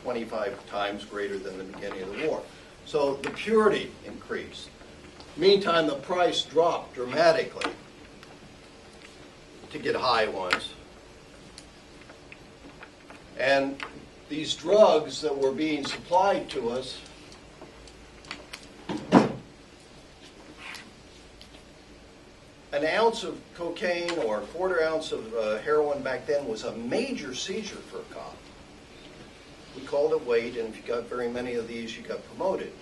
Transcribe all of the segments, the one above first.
25 times greater than the beginning of the war. So the purity increased. Meantime, the price dropped dramatically to get high ones. And these drugs that were being supplied to us an ounce of cocaine or a quarter ounce of heroin back then was a major seizure for a cop. We called it weight, and if you got very many of these, you got promoted.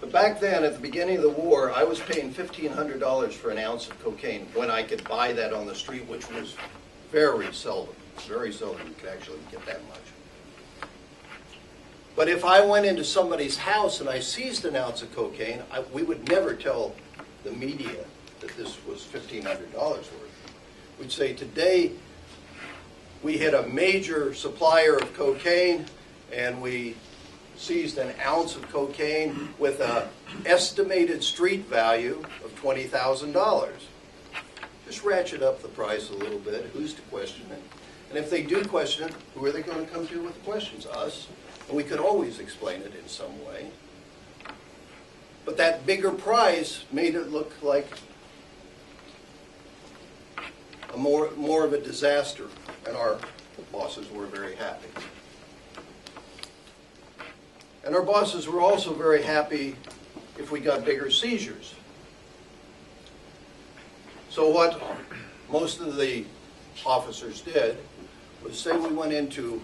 But back then, at the beginning of the war, I was paying $1,500 for an ounce of cocaine when I could buy that on the street, which was very seldom. Very seldom you could actually get that much. But if I went into somebody's house and I seized an ounce of cocaine, we would never tell the media that this was $1,500 worth. We'd say, today we hit a major supplier of cocaine and we seized an ounce of cocaine with an estimated street value of $20,000. Just ratchet up the price a little bit. Who's to question it? And if they do question it, who are they going to come to with the questions? Us. And we could always explain it in some way. But that bigger price made it look like a more of a disaster, and our bosses were very happy. And our bosses were also very happy if we got bigger seizures. So what most of the officers did was, say we went into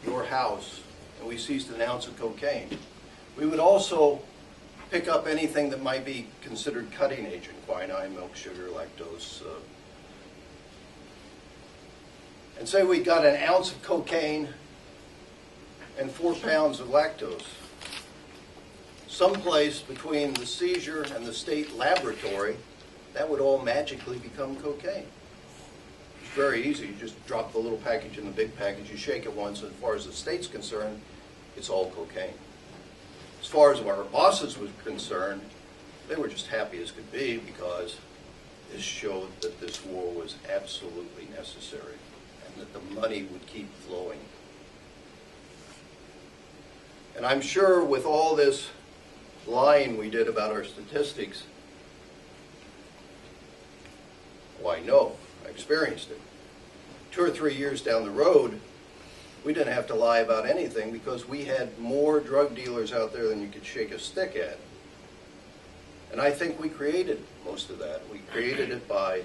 your house and we seized an ounce of cocaine, we would also pick up anything that might be considered cutting agent, quinine, milk, sugar, lactose. And say we got an ounce of cocaine and 4 pounds of lactose. Someplace between the seizure and the state laboratory, that would all magically become cocaine. It's very easy. You just drop the little package in the big package, you shake it once, and as far as the state's concerned, it's all cocaine. As far as our bosses were concerned, they were just happy as could be, because this showed that this war was absolutely necessary and that the money would keep flowing. And I'm sure with all this lying we did about our statistics, well, I know, I experienced it. 2 or 3 years down the road, we didn't have to lie about anything, because we had more drug dealers out there than you could shake a stick at. And I think we created most of that. We created it by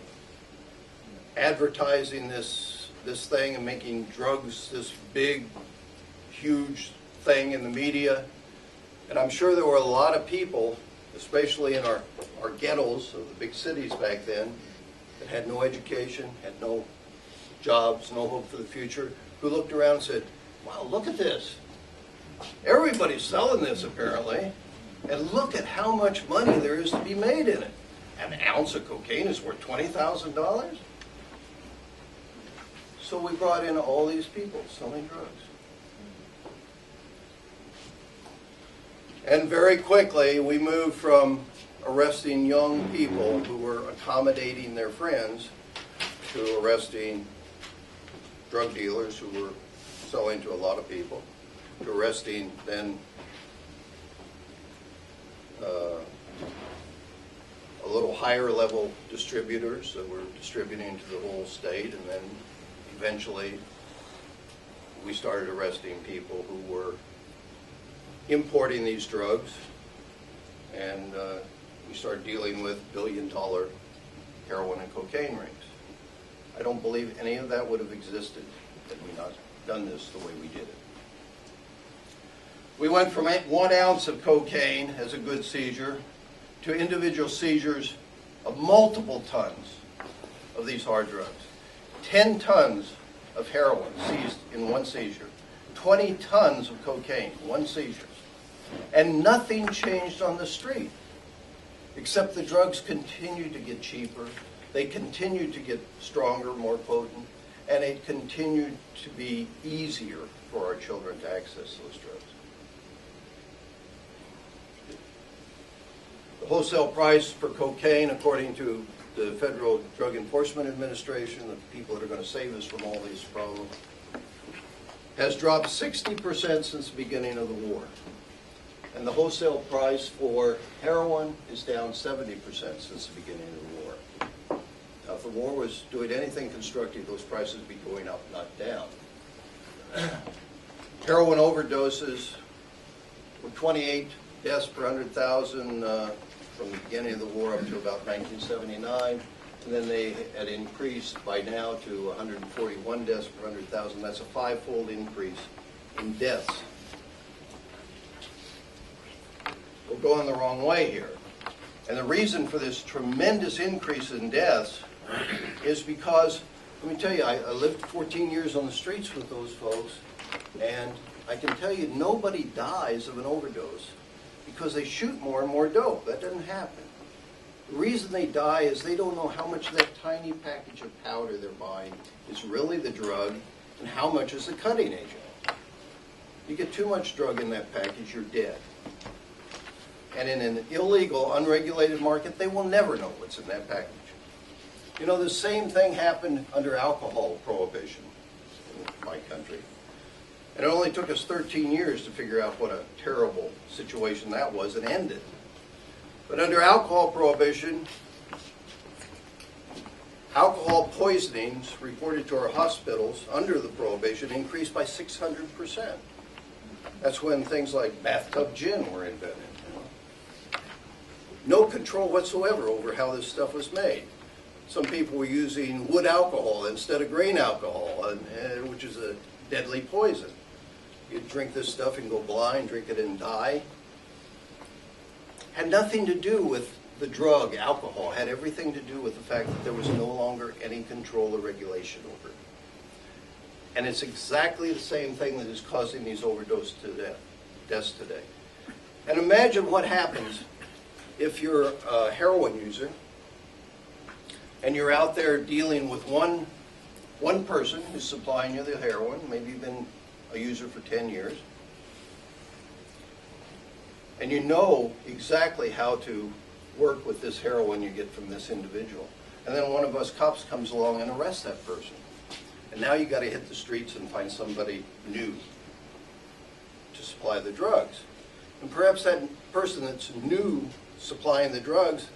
advertising this thing and making drugs this big, huge thing in the media. And I'm sure there were a lot of people, especially in our ghettos of the big cities back then, that had no education, had no jobs, no hope for the future, who looked around and said, wow, look at this. Everybody's selling this apparently, and look at how much money there is to be made in it. An ounce of cocaine is worth $20,000? So we brought in all these people selling drugs. And very quickly we moved from arresting young people who were accommodating their friends to arresting drug dealers who were selling to a lot of people, to arresting then a little higher level distributors that were distributing to the whole state, and then eventually we started arresting people who were importing these drugs, and we started dealing with billion-dollar heroin and cocaine rings. I don't believe any of that would have existed had we not done this the way we did it. We went from 1 ounce of cocaine as a good seizure to individual seizures of multiple tons of these hard drugs. 10 tons of heroin seized in one seizure. 20 tons of cocaine, one seizure. And nothing changed on the street, except the drugs continued to get cheaper. They continued to get stronger, more potent, and it continued to be easier for our children to access those drugs. The wholesale price for cocaine, according to the Federal Drug Enforcement Administration, the people that are going to save us from all these problems, has dropped 60% since the beginning of the war. And the wholesale price for heroin is down 70% since the beginning of the war. Now, if the war was doing anything constructive, those prices would be going up, not down. Heroin overdoses were 28 deaths per 100,000 from the beginning of the war up to about 1979. And then they had increased by now to 141 deaths per 100,000. That's a five-fold increase in deaths. We're going the wrong way here. And the reason for this tremendous increase in deaths is because, let me tell you, I lived 14 years on the streets with those folks, and I can tell you nobody dies of an overdose because they shoot more and more dope. That doesn't happen. The reason they die is they don't know how much of that tiny package of powder they're buying is really the drug and how much is the cutting agent. You get too much drug in that package, you're dead. And in an illegal, unregulated market, they will never know what's in that package. You know, the same thing happened under alcohol prohibition in my country. And it only took us 13 years to figure out what a terrible situation that was and end it. But under alcohol prohibition, alcohol poisonings reported to our hospitals under the prohibition increased by 600%. That's when things like bathtub gin were invented. No control whatsoever over how this stuff was made. Some people were using wood alcohol instead of grain alcohol, which is a deadly poison. You'd drink this stuff and go blind, drink it and die. Had nothing to do with the drug, alcohol. Had everything to do with the fact that there was no longer any control or regulation over it. And it's exactly the same thing that is causing these overdose deaths today. And imagine what happens if you're a heroin user and you're out there dealing with one person who's supplying you the heroin. Maybe you've been a user for 10 years. And you know exactly how to work with this heroin you get from this individual. And then one of us cops comes along and arrests that person. And now you got to hit the streets and find somebody new to supply the drugs. And perhaps that person that's new supplying the drugs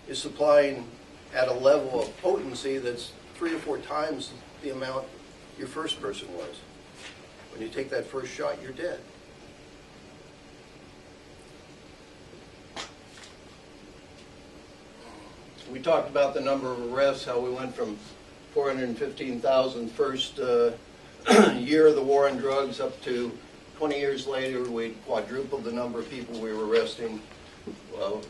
is supplying at a level of potency that's 3 or 4 times the amount your first person was. When you take that first shot, you're dead. We talked about the number of arrests, how we went from 415,000 first year of the war on drugs up to 20 years later, we quadrupled the number of people we were arresting.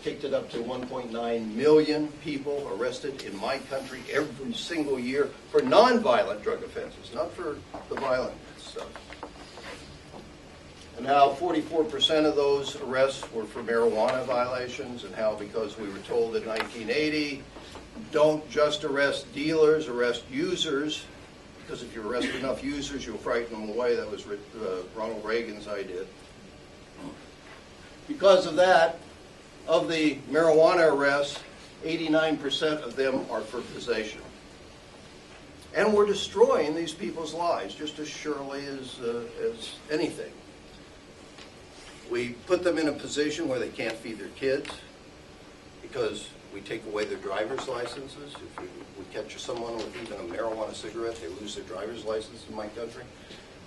Kicked it up to 1.9 million people arrested in my country every single year for non-violent drug offenses, not for the violent stuff. And how 44% of those arrests were for marijuana violations, and how because we were told in 1980, don't just arrest dealers, arrest users, because if you arrest enough users, you'll frighten them away. That was Ronald Reagan's idea. Because of that, of the marijuana arrests, 89% of them are for possession. And we're destroying these people's lives just as surely as anything. We put them in a position where they can't feed their kids because we take away their driver's licenses. If we catch someone with even a marijuana cigarette, they lose their driver's license in my country.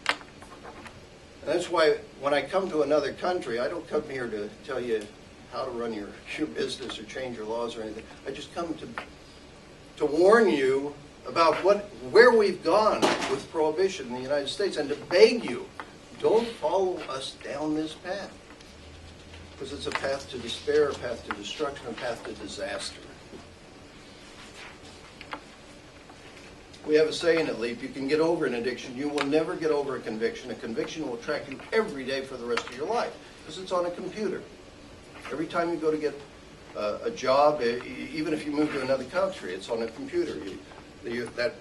And that's why when I come to another country, I don't come here to tell you how to run your business or change your laws or anything. I just come to warn you about where we've gone with prohibition in the United States and to beg you, don't follow us down this path. Because it's a path to despair, a path to destruction, a path to disaster. We have a saying at LEAP, you can get over an addiction, you will never get over a conviction. A conviction will track you every day for the rest of your life, because it's on a computer. Every time you go to get a job, even if you move to another country, it's on a computer. That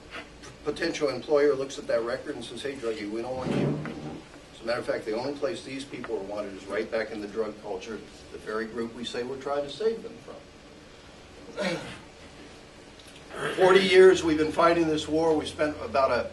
potential employer looks at that record and says, hey, druggie, we don't want you. As a matter of fact, the only place these people are wanted is right back in the drug culture, the very group we say we're trying to save them from. 40 years we've been fighting this war. We spent about